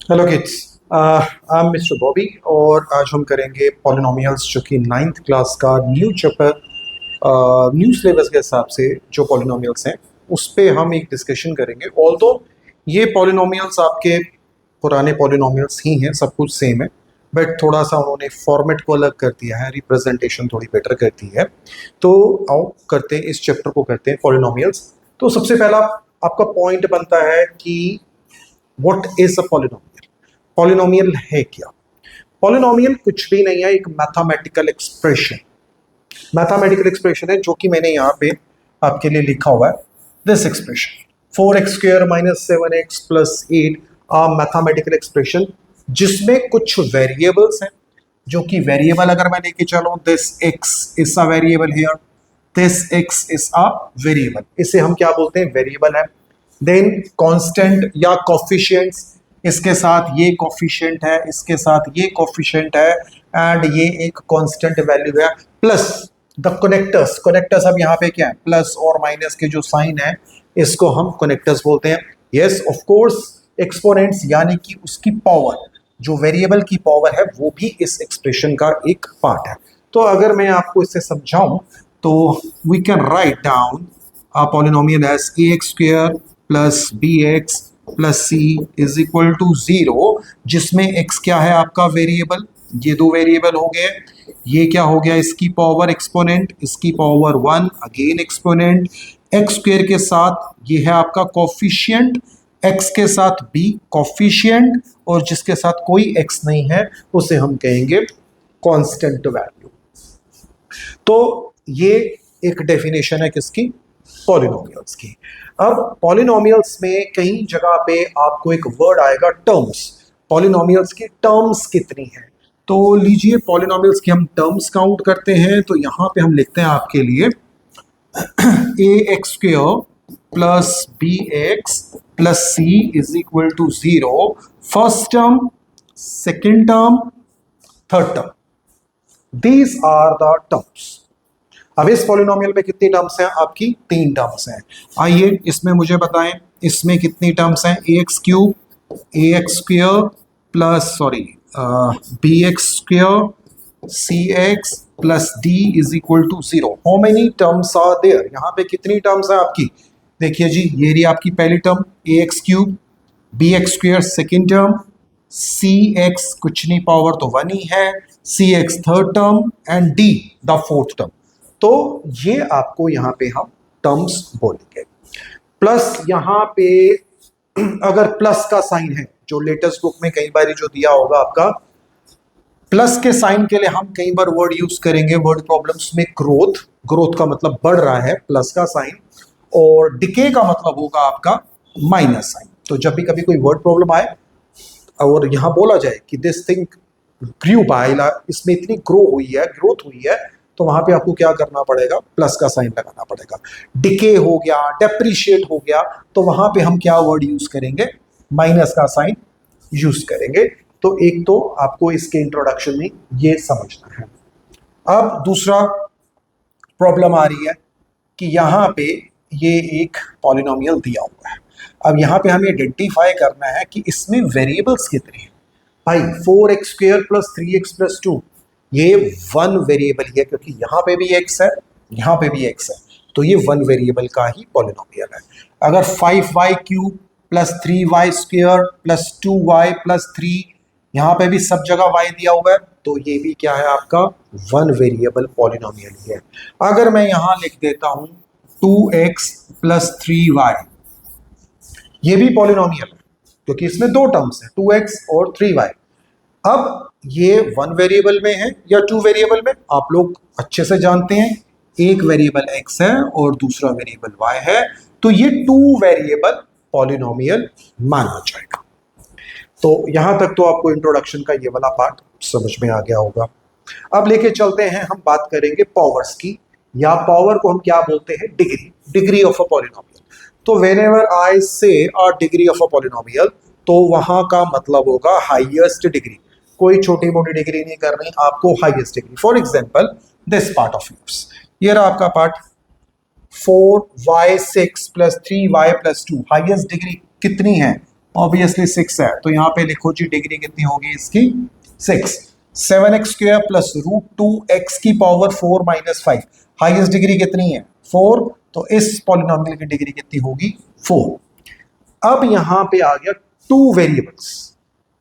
Hello kids, I am mister Bobby और आज हम करेंगे पॉलिनोमियल्स जो कि नाइन्थ क्लास का न्यू चैप्टर न्यू सिलेबस के हिसाब से जो पॉलिनोमियल्स हैं उस पे हम एक डिस्कशन करेंगे। ऑल्दो ये पॉलिनोमियल्स आपके पुराने पॉलिनोमियल्स ही हैं, सब कुछ सेम है, बट थोड़ा सा उन्होंने फॉर्मेट को अलग कर दिया है, रिप्रेजेंटेशन थोड़ी बेटर कर दी है। तो आओ करते हैं, इस चैप्टर को करते हैं पॉलिनोमियल्स। तो सबसे पहला आपका पॉइंट बनता है कि what is a polynomial. Polynomial है क्या? पॉलिनोमियल कुछ भी नहीं है, एक मैथमेटिकल एक्सप्रेशन। मैथमेटिकल एक्सप्रेशन है जो कि मैंने यहाँ पे आपके लिए लिखा हुआ है। This expression 4x² - 7x + 8 a mathematical expression जिसमें कुछ वेरिएबल्स हैं, जो कि वेरिएबल अगर मैं लेके चलूं, this x is a variable here, this x is a variable, इसे हम क्या बोलते हैं? वेरिएबल है। देन कांस्टेंट या कोफिशिएंट्स, इसके साथ ये कोफिशिएंट है, इसके साथ ये कोफिशिएंट है, एंड ये एक कांस्टेंट वैल्यू है। प्लस द कनेक्टर्स, कनेक्टर्स अब यहाँ पे क्या है? प्लस और माइनस के जो साइन है इसको हम कनेक्टर्स बोलते हैं। यस ऑफ कोर्स, एक्सपोनेंट्स यानी कि उसकी पावर, जो वेरिएबल की पावर है वो भी इस एक्सप्रेशन का एक पार्ट है। तो अगर मैं आपको इसे समझाऊं तो we can write down a polynomial as ax² plus bx plus c is equal to 0, जिसमें x क्या है आपका वेरिएबल, ये दो वेरिएबल हो गए। ये क्या हो गया? इसकी पावर एक्सपोनेंट, इसकी पावर 1 अगेन एक्सपोनेंट, x² के साथ ये है आपका कोफिशिएंट, x के साथ b कोफिशिएंट, और जिसके साथ कोई x नहीं है उसे हम कहेंगे कांस्टेंट वैल्यू। तो ये एक डेफिनेशन है किसकी? पॉलिनोमियल्स की। अब पॉलिनोमियल्स में कई जगह पे आपको एक वर्ड आएगा टर्म्स। पॉलिनोमियल्स की टर्म्स कितनी है? तो लीजिए, पॉलिनोमियल्स की हम टर्म्स काउंट करते हैं। तो यहां पे हम लिखते हैं आपके लिए ax² plus bx plus c is equal to 0, first term, second term, third term, these are the terms. अब इस पॉलिनोमियल में कितनी टर्म्स हैं? आपकी 3 टर्म्स हैं। आइए इसमें मुझे बताएं, इसमें कितनी टर्म्स हैं? ax² plus bx² cx plus d is equal to 0। How many terms are there? यहाँ पे कितनी टर्म्स हैं आपकी? देखिए जी, ये रही आपकी पहली term ax³, bx² second term, cx कुछ नहीं, पावर तो 1 ही है, cx third term, and d the fourth term. तो ये आपको यहाँ पे हम टर्म्स बोलेंगे। प्लस यहाँ पे अगर प्लस का साइन है, जो लेटेस्ट बुक में कई बार जो दिया होगा आपका, प्लस के साइन के लिए हम कई बार वर्ड यूज करेंगे वर्ड प्रॉब्लम्स में ग्रोथ। ग्रोथ का मतलब बढ़ रहा है, प्लस का साइन, और डिके का मतलब होगा आपका माइनस साइन। तो जब भी कभी कोई वर्ड प्रॉब्लम आए और यहाँ बोला जाए कि दिस थिंग ग्रू बाय, इसमें इतनी ग्रो हुई है, ग्रोथ हुई है, तो वहां पे आपको क्या करना पड़ेगा? प्लस का साइन लगाना पड़ेगा। डिके हो गया, डेप्रिशिएट हो गया, तो वहां पे हम क्या वर्ड यूज करेंगे? माइनस का साइन यूज करेंगे। तो एक तो आपको इसके इंट्रोडक्शन में ये समझना है। अब दूसरा प्रॉब्लम आ रही है कि यहाँ पे ये एक पॉलिनोमियल दिया हुआ है। अब यहाँ पे हमें आइडेंटिफाई करना है कि इसमें वेरिएबल्स कितने हैं। भाई 4x² + 3x + 2, ये 1 वेरिएबल ही है, क्योंकि यहाँ पे भी x है, यहाँ पे भी x है, तो ये 1 वेरिएबल का ही पॉलिनोमियल है। अगर 5y³ + 3y² + 2y + 3, यहाँ पे भी सब जगह y दिया हुआ है, तो ये भी क्या है आपका? 1 वेरिएबल पॉलिनोमियल ही है। अगर मैं यहाँ लिख देता हूँ 2x + 3y, ये भी पॉलिनोमियल है क्योंकि इसमें 2 टर्म्स हैं, 2x और 3y। अब ये 1 वेरिएबल में है या 2 वेरिएबल में? आप लोग अच्छे से जानते हैं, एक वेरिएबल x है और दूसरा वेरिएबल y है, तो ये 2 वेरिएबल पॉलिनोमियल माना जाएगा। तो यहां तक तो आपको इंट्रोडक्शन का ये वाला पार्ट समझ में आ गया होगा। अब लेके चलते हैं, हम बात करेंगे पावर्स की, या पावर को हम क्या बोलते हैं? Degree, degree of a polynomial. तो व्हेनेवर आई से a degree of a polynomial, तो वहां का मतलब होगा हाईएस्ट डिग्री। कोई छोटी मोटी डिग्री नहीं करनी आपको, highest degree. For example this part of yours, ये रहा आपका part 4y6 + 3y + 2, highest degree कितनी है? ऑब्वियसली 6 है, तो यहाँ पे लिखो जी डिग्री कितनी होगी इसकी 6। 7x² प्लस √2x की पावर 4 माइनस 5, हाईएस्ट डिग्री कितनी है 4, तो इस पॉलिनोमियल की डिग्री कितनी होगी 4। अब यहां पे आ गया 2 वेरिएबल्स,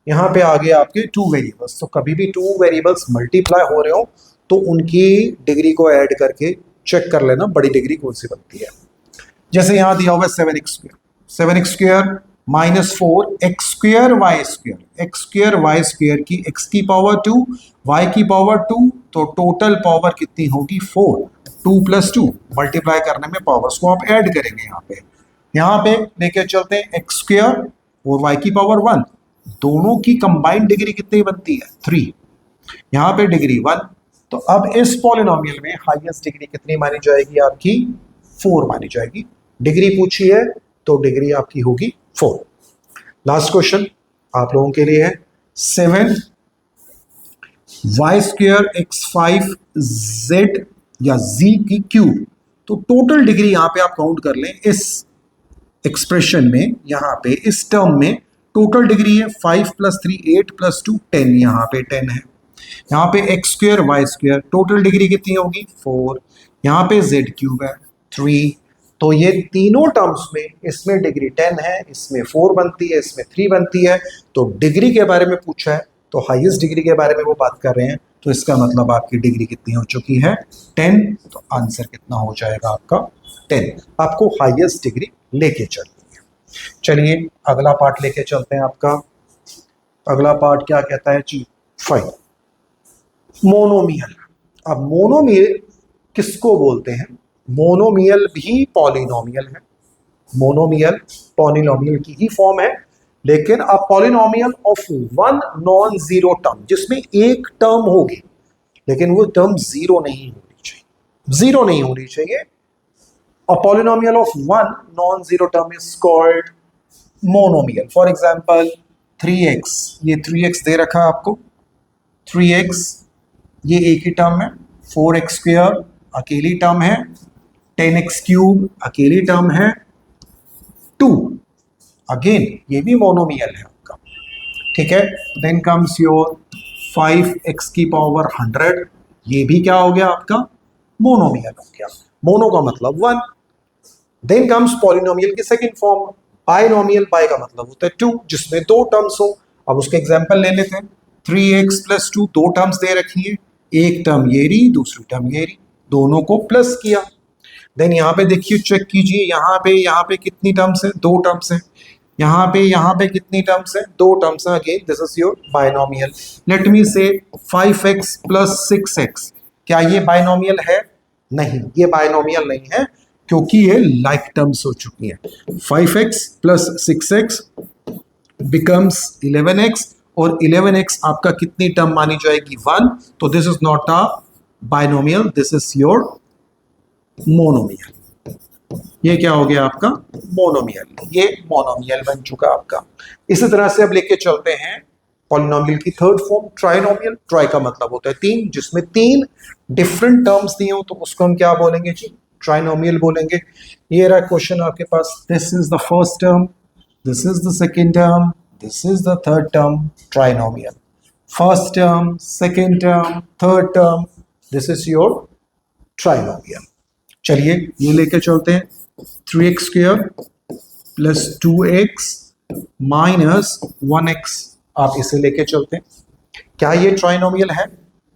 यहां पे आ गया आपके 2 वेरिएबल्स, तो कभी भी 2 वेरिएबल्स मल्टीप्लाई हो रहे हो तो उनकी डिग्री को ऐड करके चेक कर लेना बड़ी डिग्री कौन सी बनती है। जैसे यहां दिया हुआ 7x² माइनस 4x² y² की x की पावर 2 y की पावर 2, तो टोटल पावर कितनी होगी 4। 2 + 2 मल्टीप्लाई करने में पावर्स को आप ऐड करेंगे। यहाँ पे लेके चलते हैं x² और y की पावर 1, दोनों की कंबाइंड डिग्री कितनी बनती है 3, यहाँ पे डिग्री 1, तो अब इस पॉलिनोमियल में हाईएस्ट डिग्री कितनी मानी जाएगी आपकी 4 मानी जाएगी। डिग्री पूछी है तो डिग्री आपकी होगी 4। लास्ट क्वेश्चन आप लोगों के लिए है 7y² x5 z या z की क्यूब, तो टोटल डिग्री यहां पे आप काउंट कर लें इस एक्सप्रेशन में, यहां पे इस टर्म में टोटल डिग्री है 5 + 3 8 + 2 10, यहां पे 10 है। यहाँ पे x² y² टोटल डिग्री कितनी होगी 4, यहाँ पे z³ है 3, तो ये तीनों टर्म्स में इसमें डिग्री 10 है, इसमें 4 बनती है, इसमें 3 बनती है, तो डिग्री के बारे में पूछा है तो हाईएस्ट डिग्री के बारे में वो बात कर रहे हैं, तो इसका मतलब आपकी डिग्री कितनी हो चुकी है 10, तो आंसर कितना हो जाएगा आपका 10। आपको हाईएस्ट डिग्री लेके चलनी है। चलिए अगला पार्ट लेके चलते हैं। आपका अगला पार्ट क्या कहता है जी 5 मोनोमियल। अब मोनोमियल किसको बोलते हैं, मोनोमियल भी पॉलिनोमियल है, मोनोमियल पॉलिनोमियल की ही फॉर्म है, लेकिन a polynomial of one non zero term, जिसमें एक टर्म होगी लेकिन वो टर्म जीरो नहीं होनी चाहिए, जीरो नहीं होनी चाहिए। A polynomial of one non zero term is called monomial. For example 3x, ये 3x दे रखा है आपको, 3x ये एक ही टर्म है, 4x² अकेली टर्म है, 10x³ अकेली टर्म है, 2 अगेन ये भी मोनोमियल है आपका, ठीक है। देन कम्स योर 5x की पावर 100, ये भी क्या हो गया आपका मोनोमियल हो गया, मोनो का मतलब 1। देन कम्स पॉलिनोमियल की सेकंड फॉर्म बाइनोमियल, बाय का मतलब होता है 2, जिसमें 2 टर्म्स हो। अब उसके एग्जांपल ले लेते हैं, 3x + 2 2 टर्म्स दे रखी है, एक टर्म ये रही दूसरी टर्म ये रही, दोनों को प्लस किया। देन यहाँ पे देखिए चेक कीजिए, यहाँ पे कितनी टर्म्स है 2 टर्म्स है, यहाँ पे कितनी टर्म्स है 2 टर्म्स है। Again this is your binomial. Let me से 5x + 6x, क्या ये बाइनोमियल है? नहीं, ये बाइनोमियल नहीं है क्योंकि ये लाइक टर्म्स हो चुकी है। 5x + 6x बिकम्स 11x, और 11x आपका कितनी टर्म मानी जाएगी 1, तो this is not a binomial, this is your monomial. ये क्या हो गया आपका मोनोमियल, ये मोनोमियल बन चुका आपका। इसी तरह से अब लेके चलते हैं पॉलिनोमियल की थर्ड फॉर्म ट्राइनोमियल। ट्राई का मतलब होता है 3, जिसमें 3 डिफरेंट टर्म्स दिए हो तो उसको हम क्या बोलेंगे जी ट्राइनोमियल बोलेंगे। ये रहा क्वेश्चन आपके पास, this is the first term, this is the second term, this is the third term, trinomial. First term, second term, third term, this is your trinomial. चलिए ये लेके चलते हैं, 3x² + 2x - 1x, आप इसे लेके चलते हैं। क्या ये ट्राइनोमियल है?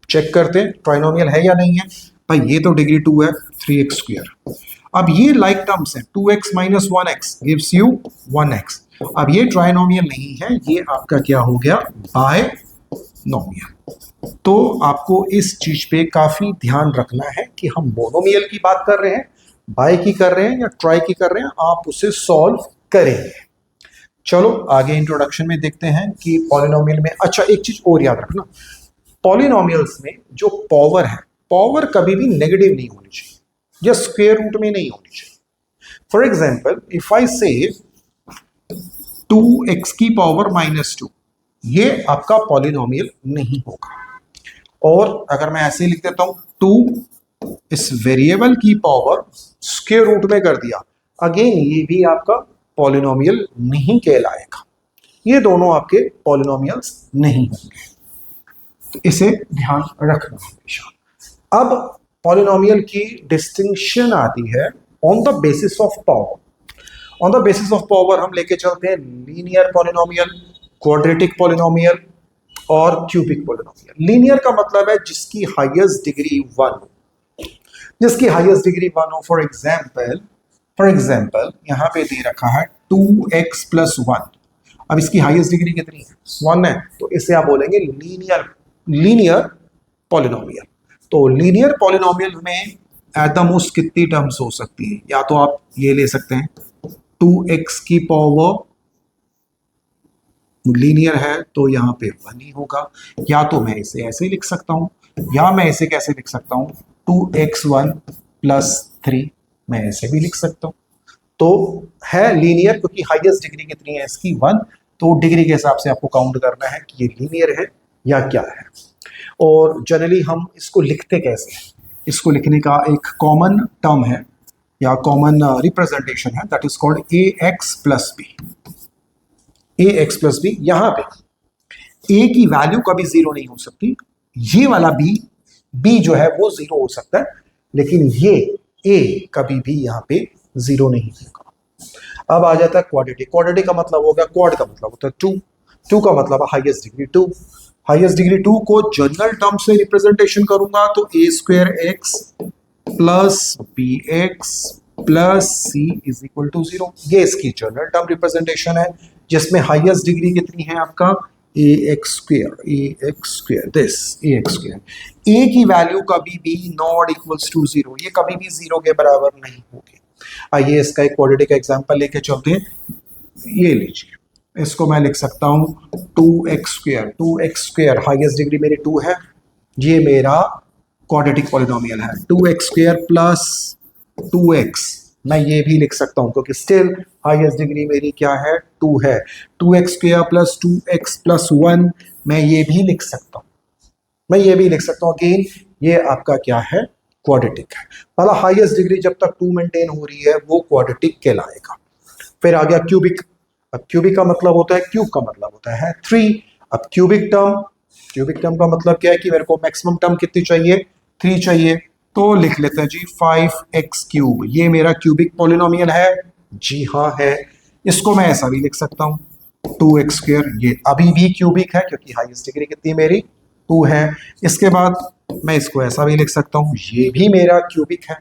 चेक करते हैं ट्राइनोमियल है या नहीं है। भाई ये तो डिग्री 2 है 3x²। अब ये लाइक टर्म्स है, 2x - 1x gives you 1x। अब ये ट्राइनोमियल नहीं है, ये आपका क्या हो गया बायनोमियल। तो आपको इस चीज पे काफी ध्यान रखना है कि हम मोनोमियल की बात कर रहे हैं, बाय की कर रहे हैं या ट्राई की कर रहे हैं, आप उसे सॉल्व करेंगे। चलो आगे इंट्रोडक्शन में देखते हैं कि पॉलिनोमियल में, अच्छा एक चीज और याद रखना, पॉलिनोमियल्स में जो पावर है, पावर कभी भी नेगेटिव नहीं होनी चाहिए या स्क्वायर रूट में नहीं होनी चाहिए। फॉर एग्जाम्पल इफ आई से 2x की पावर -2, ये आपका पॉलिनोमियल नहीं होगा। और अगर मैं ऐसे लिख देता हूं 2 इस वेरिएबल की पावर स्क्वायर रूट में कर दिया, अगेन ये भी आपका पॉलिनोमियल नहीं कहलाएगा। ये दोनों आपके पॉलिनोमियल्स नहीं होंगे, तो इसे ध्यान रखना हमेशा। अब पॉलिनोमियल की डिस्टिंक्शन आती है on the basis of power. On the basis of power हम लेके चलते हैं लीनियर पॉलिनोमियल, क्वाड्रेटिक पॉलिनोमियल और क्यूबिक पॉलिनोमियल। लीनियर का मतलब है जिसकी हाईएस्ट डिग्री 1 हो, जिसकी हाईएस्ट डिग्री 1 हो। फॉर एग्जाम्पल यहाँ पे दे रखा है 2x प्लस 1। अब इसकी हाईएस्ट डिग्री कितनी है? 1 है, तो इसे आप बोलेंगे लीनियर पॉलिनोमियल। तो लीनियर पॉलिनोमियल में एट द मोस्ट कितनी टर्म्स हो सकती है? या तो आप ये ले सकते हैं 2x की पावर, लीनियर है तो यहाँ पे 1 ही होगा, या तो मैं इसे ऐसे लिख सकता हूं, या मैं इसे कैसे लिख सकता हूं 2x1 प्लस 3, मैं ऐसे भी लिख सकता हूं। तो है लीनियर क्योंकि हाईएस्ट डिग्री कितनी है इसकी? 1। तो डिग्री के हिसाब से आपको काउंट करना है कि ये लीनियर है या क्या है। और जनरली हम इसको लिखते कैसे हैं? इसको लिखने का एक कॉमन टर्म है या कॉमन रिप्रेजेंटेशन है, that is called ax plus b. ax plus b, यहाँ पे a की वैल्यू कभी 0 नहीं हो सकती, ये वाला b जो है वो 0 हो सकता है, लेकिन ये a कभी भी यहाँ पे 0 नहीं होगा। अब आ जाता है क्वाड्रेटिक। क्वाड्रेटिक का मतलब हो गया, क्वाड का मतलब होता है 2, 2 का मतलब है हाईएस्ट डिग्री 2। हाईएस्ट डिग्री 2 को जनरल टर्म से रिप्रेजेंटेशन करूंगा तो a square x plus b x plus c is equal to 0। ये इसकी जनरल टर्म रिप्रेजेंटेशन है, जिसमें हाईएस्ट डिग्री कितनी है आपका? ax square this ax square. a की वैल्यू कभी भी नॉट इक्वल्स टू 0, ये कभी भी 0 के बराबर नहीं होगी। आइए इसका एक क्वाड्रेटिक एग्जांपल लेके चलते हैं। ये लीजिए, इसको मैं लिख सकता हूं 2x स्क्वायर, हाईएस्ट डिग्री मेरी 2 है, ये मेरा क्वाड्रेटिक पॉलिनोमियल है। 2x स्क्वायर प्लस 2x, मैं ये भी लिख सकता हूं क्योंकि स्टिल हाईएस्ट डिग्री मेरी क्या है? 2 है। 2x square plus 2x plus 1, मैं ये भी लिख सकता हूं, अगेन ये आपका क्या है? क्वाड्रेटिक है। मतलब हाईएस्ट डिग्री जब तक 2 मेंटेन हो रही है वो क्वाड्रेटिक कहलाएगा। फिर आ गया क्यूबिक। अब क्यूबिक का मतलब होता है, क्यूब का मतलब होता है 3। अब क्यूबिक टर्म का मतलब क्या है कि मेरे को मैक्सिमम टर्म कितनी चाहिए? 3 चाहिए। तो लिख लेते हैं जी 5x क्यूब, ये मेरा क्यूबिक पॉलिनोमियल है। जी हाँ है। इसको मैं ऐसा भी लिख सकता हूँ 2x स्क्वायर, ये अभी भी क्यूबिक है क्योंकि हाईएस्ट डिग्री कितनी मेरी? 2 है। इसके बाद मैं इसको ऐसा भी लिख सकता हूँ, ये भी मेरा क्यूबिक है।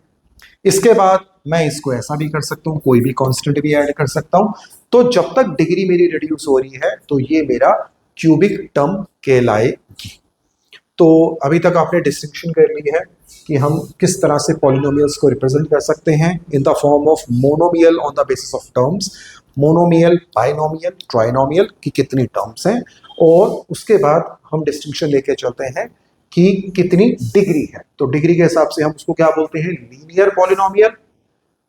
इसके बाद मैं इसको ऐसा भी कर सकता हूँ, कोई भी कांस्टेंट भी ऐड कर सकता हूँ। तो जब तक डिग्री मेरी रिड्यूस हो रही है तो ये मेरा क्यूबिक टर्म कहलाएगी। तो अभी तक आपने डिस्टिंक्शन कर ली है कि हम किस तरह से पॉलिनोमियल्स को रिप्रेजेंट कर सकते हैं in the form of monomial on the basis of terms, monomial, binomial, trinomial की कितनी टर्म्स हैं, और उसके बाद हम डिस्टिंक्शन लेके चलते हैं कि कितनी डिग्री है। तो डिग्री के हिसाब से हम उसको क्या बोलते हैं?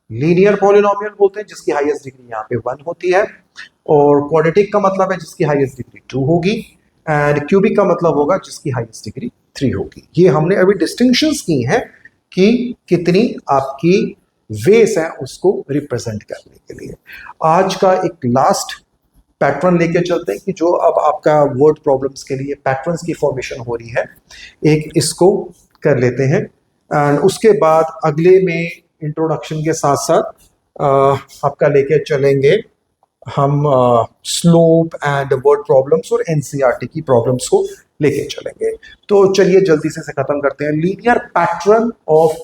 लीनियर पॉलिनोमियल बोलते हैं, जिसकी हाईएस्ट डिग्री यहाँ पे 1 होती है। और क्वाड्रेटिक का मतलब है जिसकी हाईएस्ट डिग्री 2 होगी, एंड क्यूबिक का मतलब होगा जिसकी हाईएस्ट डिग्री 3 होगी। ये हमने अभी डिस्टिंक्शंस की हैं कि कितनी आपकी वेस है उसको रिप्रेजेंट करने के लिए। आज का एक लास्ट पैटर्न लेके चलते हैं कि जो अब आपका वर्ड प्रॉब्लम्स के लिए पैटर्न्स की फॉर्मेशन हो रही है, एक इसको कर लेते हैं, एंड उसके बाद अगले में इंट्रोडक्शन के साथ साथ आपका लेके चलेंगे हम स्लोप एंड वर्ड प्रॉब्लम्स और एनसीईआरटी की प्रॉब्लम्स को लेके चलेंगे। तो चलिए जल्दी से खत्म करते हैं। लीनियर पैटर्न ऑफ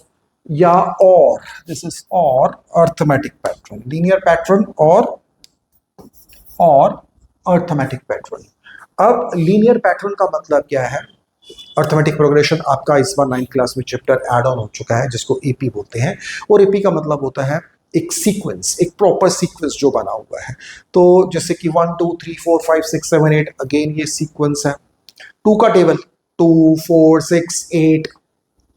या और, दिस इज और अर्थमेटिक पैटर्न, लीनियर पैटर्न और अर्थमेटिक पैटर्न। अब लीनियर पैटर्न का मतलब क्या है? अर्थमेटिक प्रोग्रेशन आपका इस बार 9th क्लास में चैप्टर ऐड ऑन हो चुका है, जिसको एपी बोलते हैं। और एपी का मतलब होता है एक सीक्वेंस, एक प्रॉपर सीक्वेंस जो बना हुआ है। तो जैसे कि 1 2 3 4 5 6 7 8, अगेन ये सीक्वेंस है। 2 का टेबल 2 4 6 8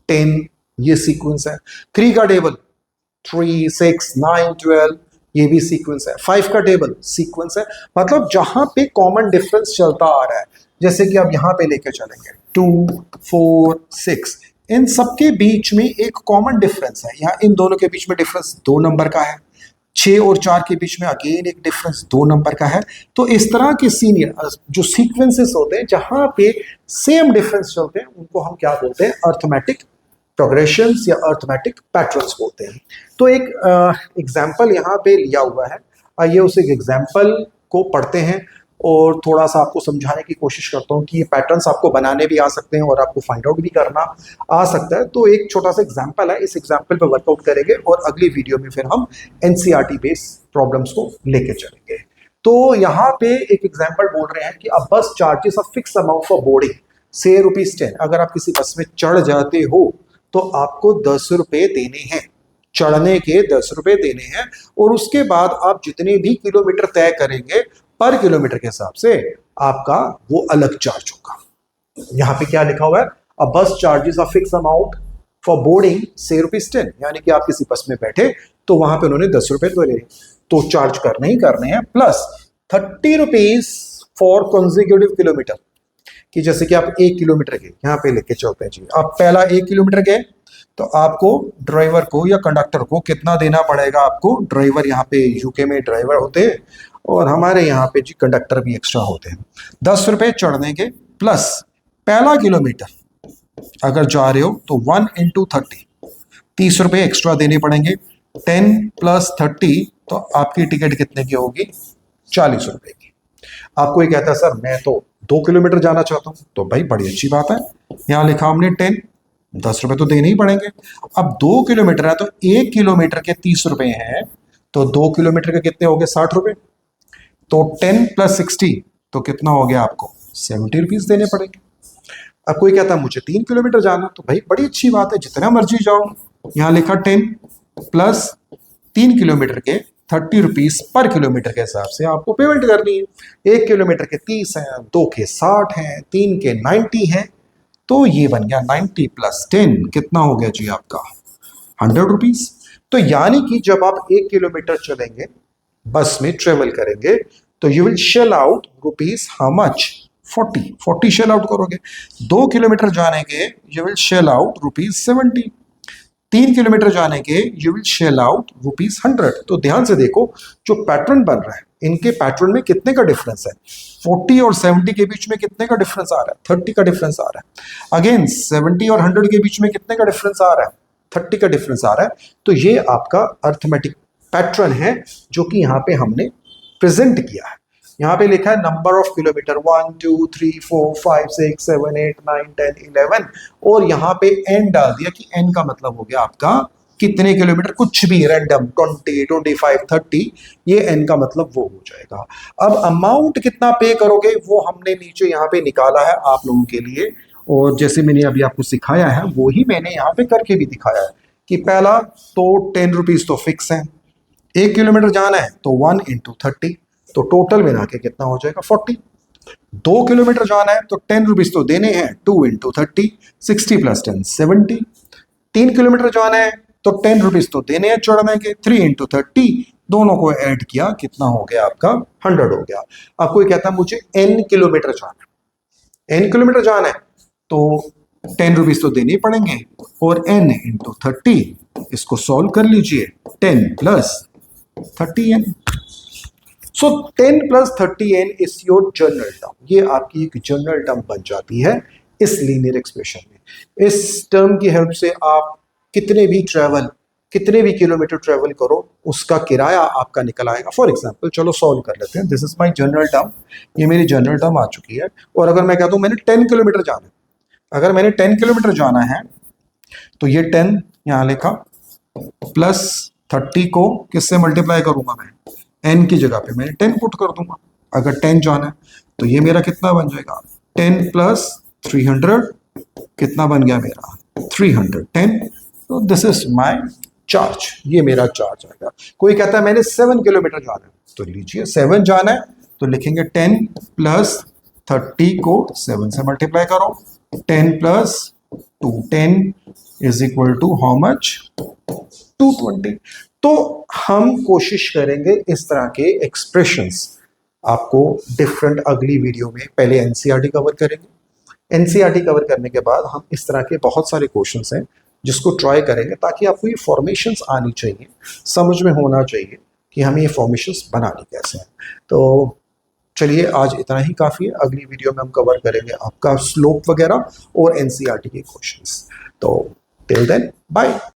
10, ये सीक्वेंस है। 3 का टेबल 3 6 9 12, ये भी सीक्वेंस है। 5 का टेबल सीक्वेंस है। मतलब जहां पे कॉमन डिफरेंस चलता आ रहा है, जैसे कि अब यहां पे लेके चलेंगे 2 4 6, इन सबके बीच में एक कॉमन डिफरेंस है। यहाँ इन दोनों के बीच में डिफरेंस 2 नंबर का है। 6 और 4 के बीच में अगेन एक डिफरेंस 2 नंबर का है। तो इस तरह के सीनियर जो सीक्वेंसेस होते हैं जहां पे सेम डिफरेंस चलते हैं उनको हम क्या बोलते हैं, अर्थमेटिक प्रोग्रेशंस या अर्थमेटिक पैटर्न्स बोलते हैं। तो एक एग्जाम्पल यहाँ पे लिया हुआ है, आइए उस एग्जाम्पल को पढ़ते हैं और थोड़ा सा आपको समझाने की कोशिश करता हूँ कि ये पैटर्न्स आपको बनाने भी आ सकते हैं और आपको फाइंड आउट भी करना आ सकता है। तो एक छोटा सा एग्जाम्पल है, इस एग्जाम्पल पे वर्कआउट करेंगे और अगली वीडियो में फिर हम एनसीईआरटी बेस्ड प्रॉब्लम्स को लेके चलेंगे। तो यहाँ पे एक एग्जाम्पल बोल रहे हैं कि अब बस charges of fix amount for boarding से ₹10। अगर आप किसी बस में चढ़ जाते हो तो आपको 10 रुपए देने हैं, चढ़ने के 10 रुपए देने हैं, और उसके बाद आप जितने भी किलोमीटर तय करेंगे पर किलोमीटर के हिसाब से आपका वो अलग चार्ज होगा। यहाँ पे क्या लिखा हुआ है, अ बस charges a fix amount for boarding से ₹10, यानी कि आप किसी बस में बैठे तो वहां पे उन्होंने 10 रुपए तो चार्ज करने ही करने हैं, प्लस ₹30 फॉर कॉन्जिक्यूटिव किलोमीटर, कि जैसे कि आप 1 किलोमीटर गए, यहाँ पे लेके चलते हैं जी, आप पहला 1 किलोमीटर गए तो आपको ड्राइवर को या कंडक्टर को कितना देना पड़ेगा, आपको ड्राइवर, यहाँ पे यूके में ड्राइवर होते हैं और हमारे यहाँ पे जी कंडक्टर भी एक्स्ट्रा होते हैं, 10 रुपए चढ़ने के, प्लस पहला किलोमीटर अगर जा रहे हो तो 1 × 30, 30 रुपए एक्स्ट्रा देने पड़ेंगे, 10 + 30 तो आपकी टिकट कितने की होगी, 40 रुपए की। आपको ये कहता है सर मैं तो 2 किलोमीटर जाना चाहता हूँ, तो भाई बड़ी अच्छी बात है, यहाँ लिखा हमने 10, 10 रुपए तो देने ही पड़ेंगे। अब 2 किलोमीटर है तो 1 किलोमीटर के 30 रुपए हैं, तो 2 किलोमीटर के कितने हो गए, 60 रुपए, तो 10 + 60 तो कितना हो गया, आपको 70 रुपीज देने पड़ेंगे। अब कोई कहता है मुझे 3 किलोमीटर जाना, तो भाई बड़ी अच्छी बात है, जितना मर्जी जाओ, यहाँ लिखा 10 + 3 किलोमीटर के 30 रुपीज पर किलोमीटर के हिसाब से आपको पेमेंट करनी है। 1 किलोमीटर के 30 हैं, 2 के 60 हैं, 3 के 90 हैं, तो ये बन गया 90 + 10 कितना हो गया जी आपका 100 रुपीज। तो यानी कि जब आप 1 किलोमीटर चलेंगे, बस में ट्रेवल करेंगे, तो you will shell out rupees how much, 40 shell out करोगे। 2 किलोमीटर जाने के you will shell out rupees 70, 3 kilometre जाने के you will shell out rupees 100। तो ध्यान से देखो जो पैटर्न बन रहा है, इनके पैटर्न में कितने का डिफरेंस है, 40 और 70 के बीच में कितने का डिफरेंस आ रहा है, 30 का डिफरेंस आ रहा है। अगेन 70 और 100 के बीच में कितने का डिफरेंस आ रहा है, 30 का डिफरेंस आ रहा है। तो ये आपका अर्थमेटिक पैटर्न है जो कि यहाँ पे हमने प्रेजेंट किया है। यहाँ पे लिखा है नंबर ऑफ किलोमीटर 1 2 3 4 5 6 7 8 9 10 11, और यहाँ पे n डाल दिया कि n का मतलब हो गया आपका कितने किलोमीटर, कुछ भी रैंडम 20 25 30, ये n का मतलब वो हो जाएगा। अब अमाउंट कितना पे करोगे वो हमने नीचे यहाँ पे निकाला है आप लोगों के लिए, और जैसे मैंने अभी आपको सिखाया है वो ही मैंने यहाँ पे करके भी दिखाया है कि पहला तो 10 रुपीज तो फिक्स है, 1 किलोमीटर जाना है तो 1 × 30, तो टोटल मिला के कितना हो जाएगा 40। 2 किलोमीटर जाना है तो 10 रुपीज तो देने हैं, 2 × 30 60 + 10 70। 3 किलोमीटर जाना है तो 10 रुपीज तो देने हैं चढ़ने के, 3 × 30 दोनों को ऐड किया कितना हो गया आपका 100 हो गया। अब कोई कहता है मुझे n किलोमीटर जाना है, n किलोमीटर जाना है तो 10 रुपीज तो देने ही पड़ेंगे, और n × 30 इसको सॉल्व कर लीजिए, 10 + 30n। So 10 + 30n is your general term, ये आपकी एक जनरल टर्म बन जाती है इस लीनियर एक्सप्रेशन में। इस टर्म की हेल्प से आप कितने भी किलोमीटर ट्रेवल करो उसका किराया आपका निकल आएगा। फॉर एग्जांपल चलो सॉल्व कर लेते हैं, this is my general term, ये मेरी जनरल टर्म आ चुकी है। और अगर मैं कहता हूं मैंने 10 किलोमीटर जाना है, अगर मैंने 10 किलोमीटर जाना है तो ये 10 यहां लिखा, प्लस 30 को किससे मल्टीप्लाई करूंगा, मैं n की जगह पे मैंने 10 पुट कर दूंगा। अगर 10 जाना है तो ये मेरा कितना बन जाएगा, 10 + 300 कितना बन गया मेरा 310। तो दिस इज माय चार्ज, ये मेरा चार्ज आएगा। कोई कहता है मैंने 7 किलोमीटर जाना है, तो लीजिए 7 जाना है तो लिखेंगे 10 + 30 को 7 से मल्टीप्लाई करो, 10 + 210 = हाउ मच 220। तो हम कोशिश करेंगे इस तरह के एक्सप्रेशंस आपको डिफरेंट अगली वीडियो में, पहले एनसीईआरटी कवर करेंगे, एनसीईआरटी कवर करने के बाद हम इस तरह के बहुत सारे क्वेश्चंस हैं जिसको ट्राई करेंगे ताकि आपको ये फॉर्मेशंस आनी चाहिए, समझ में होना चाहिए कि हमें ये फॉर्मेशंस बनानी कैसे हैं। तो चलिए आज इतना ही काफ़ी है। अगली वीडियो में हम कवर करेंगे आपका स्लोप वगैरह और एनसीईआरटी के क्वेश्चंस। तो टिल देन बाय।